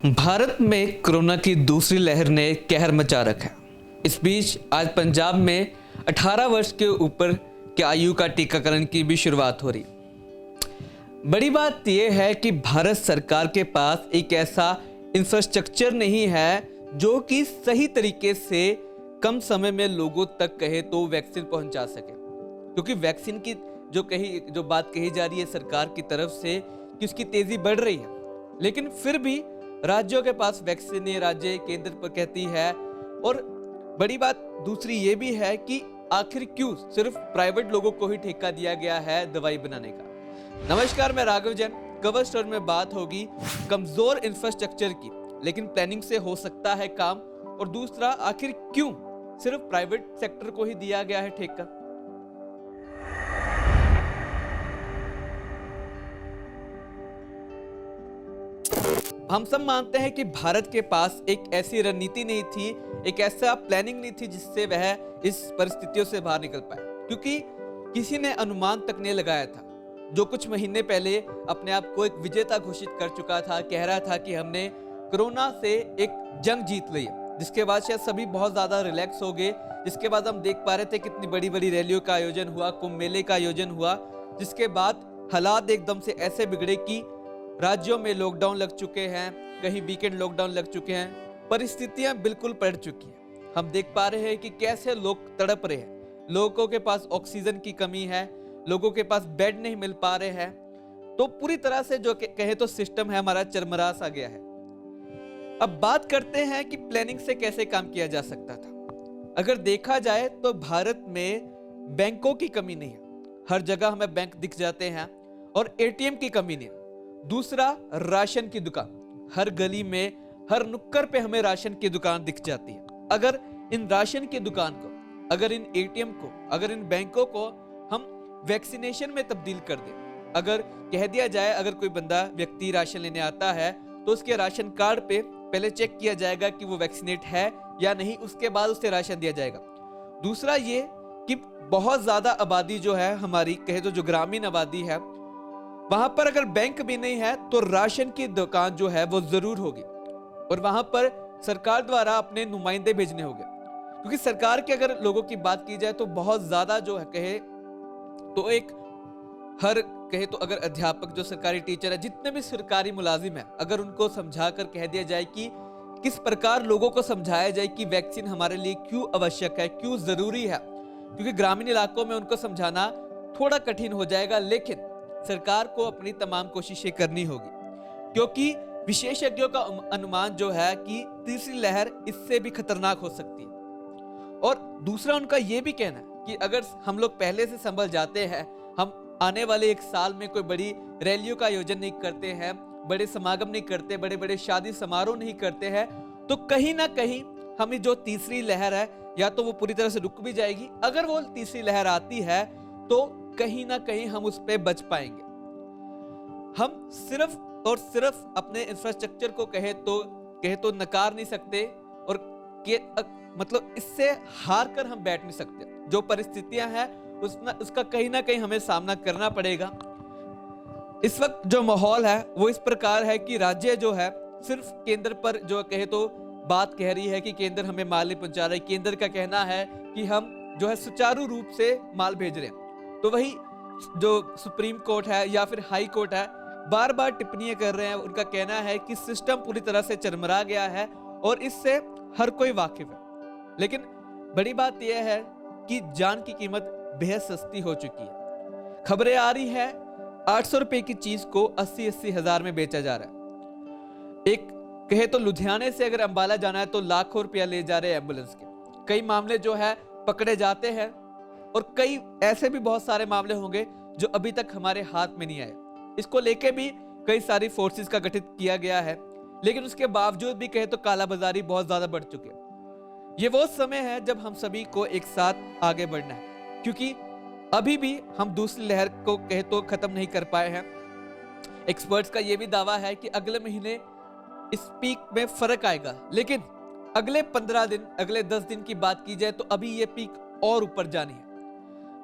भारत में कोरोना की दूसरी लहर ने कहर मचा रखा है। इस बीच आज पंजाब में 18 वर्ष के ऊपर की आयु का टीकाकरण की भी शुरुआत हो रही। बड़ी बात यह है कि भारत सरकार के पास एक ऐसा इंफ्रास्ट्रक्चर नहीं है जो कि सही तरीके से कम समय में लोगों तक कहे तो वैक्सीन पहुंचा सके, क्योंकि वैक्सीन की जो बात कही जा रही है सरकार की तरफ से कि उसकी तेजी बढ़ रही है, लेकिन फिर भी राज्यों के पास वैक्सीन नहीं, राज्य केंद्र पर कहती है। और बड़ी बात दूसरी ये भी है कि आखिर क्यों सिर्फ प्राइवेट लोगों को ही ठेका दिया गया है दवाई बनाने का। नमस्कार, मैं राघव जैन। कवर स्टोरी में बात होगी कमजोर इंफ्रास्ट्रक्चर की, लेकिन प्लानिंग से हो सकता है काम। और दूसरा, आखिर क्यों सिर्फ प्राइवेट सेक्टर को ही दिया गया है ठेका। हम सब मानते हैं कि भारत के पास एक ऐसी रणनीति नहीं थी, एक ऐसा प्लानिंग नहीं थी जिससे वह इस परिस्थितियों से बाहर निकल पाए, क्योंकि किसी ने अनुमान तक नहीं लगाया था। जो कुछ महीने पहले अपने आप को एक विजेता घोषित कर चुका था, कह रहा था कि हमने कोरोना से एक जंग जीत ली है, जिसके बाद शायद सभी बहुत ज्यादा रिलैक्स हो गए। जिसके बाद हम देख पा रहे थे कितनी बड़ी बड़ी रैलियों का आयोजन हुआ, कुंभ मेले का आयोजन हुआ, जिसके बाद हालात एकदम से ऐसे बिगड़े कि राज्यों में लॉकडाउन लग चुके हैं, कहीं वीकेंड लॉकडाउन लग चुके हैं, परिस्थितियां बिल्कुल पलट चुकी हैं। हम देख पा रहे हैं कि कैसे लोग तड़प रहे हैं, लोगों के पास ऑक्सीजन की कमी है, लोगों के पास बेड नहीं मिल पा रहे हैं। तो पूरी तरह से जो कहे तो सिस्टम है हमारा चरमरा सा गया है। अब बात करते हैं कि प्लानिंग से कैसे काम किया जा सकता था। अगर देखा जाए तो भारत में बैंकों की कमी नहीं है, हर जगह हमें बैंक दिख जाते हैं, और एटीएम की कमी नहीं है। दूसरा, राशन की दुकान, हर गली में हर नुक्कड़ पे हमें राशन की दुकान दिख जाती है। अगर इन राशन की दुकान को, अगर इन एटीएम को, अगर इन बैंकों को हम वैक्सीनेशन में तब्दील कर दें, अगर कह दिया जाए अगर कोई व्यक्ति राशन लेने आता है तो उसके राशन कार्ड पे पहले चेक किया जाएगा कि वो वैक्सीनेट है या नहीं, उसके बाद उसे राशन दिया जाएगा। दूसरा ये कि बहुत ज्यादा आबादी जो है हमारी, कहे तो जो ग्रामीण आबादी है, वहां पर अगर बैंक भी नहीं है तो राशन की दुकान जो है वो जरूर होगी, और वहां पर सरकार द्वारा अपने नुमाइंदे भेजने होंगे। क्योंकि सरकार के अगर लोगों की बात की जाए तो बहुत ज्यादा जो है कहे तो अगर अध्यापक, जो सरकारी टीचर है, जितने भी सरकारी मुलाजिम है, अगर उनको समझाकर कह दिया जाए कि किस प्रकार लोगों को समझाया जाए कि वैक्सीन हमारे लिए क्यों आवश्यक है, क्यों जरूरी है, क्योंकि ग्रामीण इलाकों में उनको समझाना थोड़ा कठिन हो जाएगा। लेकिन सरकार को अपनी तमाम कोशिशें करनी होगी, क्योंकि विशेषज्ञों का अनुमान जो है कि तीसरी लहर इससे भी खतरनाक हो सकती है। और दूसरा, उनका यह भी कहना है कि अगर हम लोग पहले से संभल जाते हैं, हम आने वाले एक साल में कोई बड़ी रैलियों का आयोजन नहीं करते हैं, बड़े समागम नहीं करते, बड़े बड़े शादी समारोह नहीं करते हैं, तो कहीं ना कहीं हमें जो तीसरी लहर है या तो वो पूरी तरह से रुक भी जाएगी। अगर वो तीसरी लहर आती है तो कहीं ना कहीं हम उस पे बच पाएंगे। हम सिर्फ और सिर्फ अपने इंफ्रास्ट्रक्चर को कहे तो नकार नहीं सकते, और मतलब इससे हार कर हम बैठ नहीं सकते। जो परिस्थितियां हैं उसका कहीं ना कहीं हमें सामना करना पड़ेगा। इस वक्त जो माहौल है वो इस प्रकार है कि राज्य जो है सिर्फ केंद्र पर जो कहे तो बात कह रही है कि केंद्र हमें माल नहीं पहुंचा रहा है। केंद्र का कहना है कि हम जो है सुचारू रूप से माल भेज रहे हैं, तो वही जो सुप्रीम कोर्ट है या फिर हाई कोर्ट है बार बार टिप्पणियां कर रहे हैं। उनका कहना है कि सिस्टम पूरी तरह से चरमरा गया है और इससे हर कोई वाकिफ है। लेकिन बड़ी बात यह है कि जान की कीमत बेहद सस्ती हो चुकी है। खबरें आ रही है 800 रुपए की चीज को 80-80 हजार में बेचा जा रहा है। एक कहे तो लुधियाने से अगर अंबाला जाना है तो लाखों रुपया ले जा रहे हैं एम्बुलेंस के। कई मामले जो है पकड़े जाते हैं, और कई ऐसे भी बहुत सारे मामले होंगे जो अभी तक हमारे हाथ में नहीं आए। इसको लेके भी कई सारी फोर्सेस का गठित किया गया है, लेकिन उसके बावजूद भी कहे तो कालाबाजारी बहुत ज्यादा बढ़ चुकी है। ये वो समय है जब हम सभी को एक साथ आगे बढ़ना है, क्योंकि अभी भी हम दूसरी लहर को कहे तो खत्म नहीं कर पाए हैं। एक्सपर्ट्स का यह भी दावा है कि अगले महीने इस पीक में फर्क आएगा, लेकिन अगले 15 दिन, अगले 10 दिन की बात की जाए तो अभी ये पीक और ऊपर जानी है।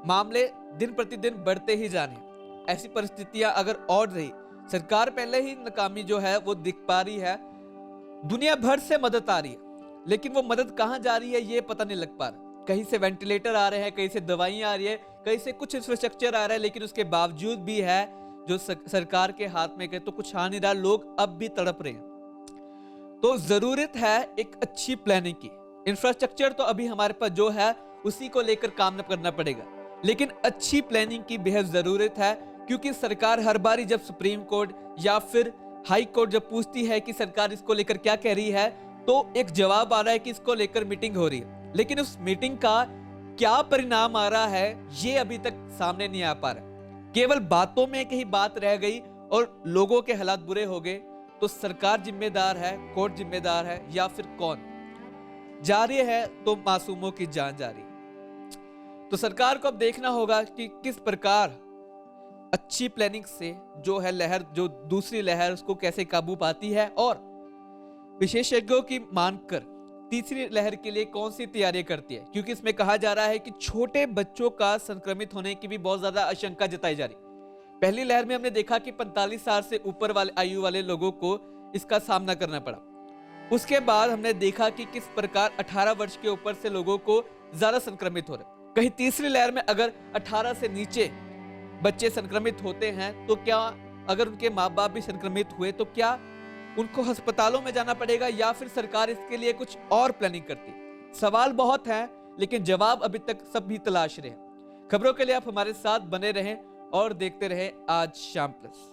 मामले दिन प्रतिदिन बढ़ते ही जाने हैं। ऐसी परिस्थितियां अगर और रही, सरकार पहले ही नाकामी जो है वो दिख पा रही है, दुनिया भर से मदद आ रही है, लेकिन वो मदद कहां जा रही है ये पता नहीं लग पा रहा। कहीं से वेंटिलेटर आ रहे हैं, कहीं से दवाइयां आ रही है, कहीं से कुछ इंफ्रास्ट्रक्चर आ रहा है, लेकिन उसके बावजूद भी है जो सरकार के हाथ में गए तो कुछ आ नहीं रहा, लोग अब भी तड़प रहे हैं। तो जरूरत है एक अच्छी प्लानिंग की। इंफ्रास्ट्रक्चर तो अभी हमारे पास जो है उसी को लेकर काम करना पड़ेगा, लेकिन अच्छी प्लानिंग की बेहद जरूरत है, क्योंकि सरकार हर बारी जब सुप्रीम कोर्ट या फिर हाई कोर्ट जब पूछती है कि सरकार इसको लेकर क्या कह रही है, तो एक जवाब आ रहा है कि इसको लेकर मीटिंग हो रही है, लेकिन उस मीटिंग का क्या परिणाम आ रहा है ये अभी तक सामने नहीं आ पा रहा। केवल बातों में कहीं बात रह गई और लोगों के हालात बुरे हो गए, तो सरकार जिम्मेदार है, कोर्ट जिम्मेदार है, या फिर कौन? जारी है तो मासूमों की जान जा रही है। तो सरकार को अब देखना होगा कि किस प्रकार अच्छी प्लानिंग से जो है लहर, जो दूसरी लहर, उसको कैसे काबू पाती है, और विशेषज्ञों की मानकर तीसरी लहर के लिए कौन सी तैयारी करती है, क्योंकि इसमें कहा जा रहा है कि छोटे बच्चों का संक्रमित होने की भी बहुत ज्यादा आशंका जताई जा रही। पहली लहर में हमने देखा कि 45 साल से ऊपर वाले आयु वाले लोगों को इसका सामना करना पड़ा। उसके बाद हमने देखा कि किस प्रकार 18 वर्ष के ऊपर से लोगों को ज्यादा संक्रमित हो रहे। कहीं तीसरी लहर में अगर 18 से नीचे बच्चे संक्रमित होते हैं तो क्या, अगर उनके माँ बाप भी संक्रमित हुए तो क्या उनको अस्पतालों में जाना पड़ेगा, या फिर सरकार इसके लिए कुछ और प्लानिंग करती? सवाल बहुत हैं, लेकिन जवाब अभी तक सब भी तलाश रहे हैं। खबरों के लिए आप हमारे साथ बने रहें और देखते रहें आज शाम प्लस।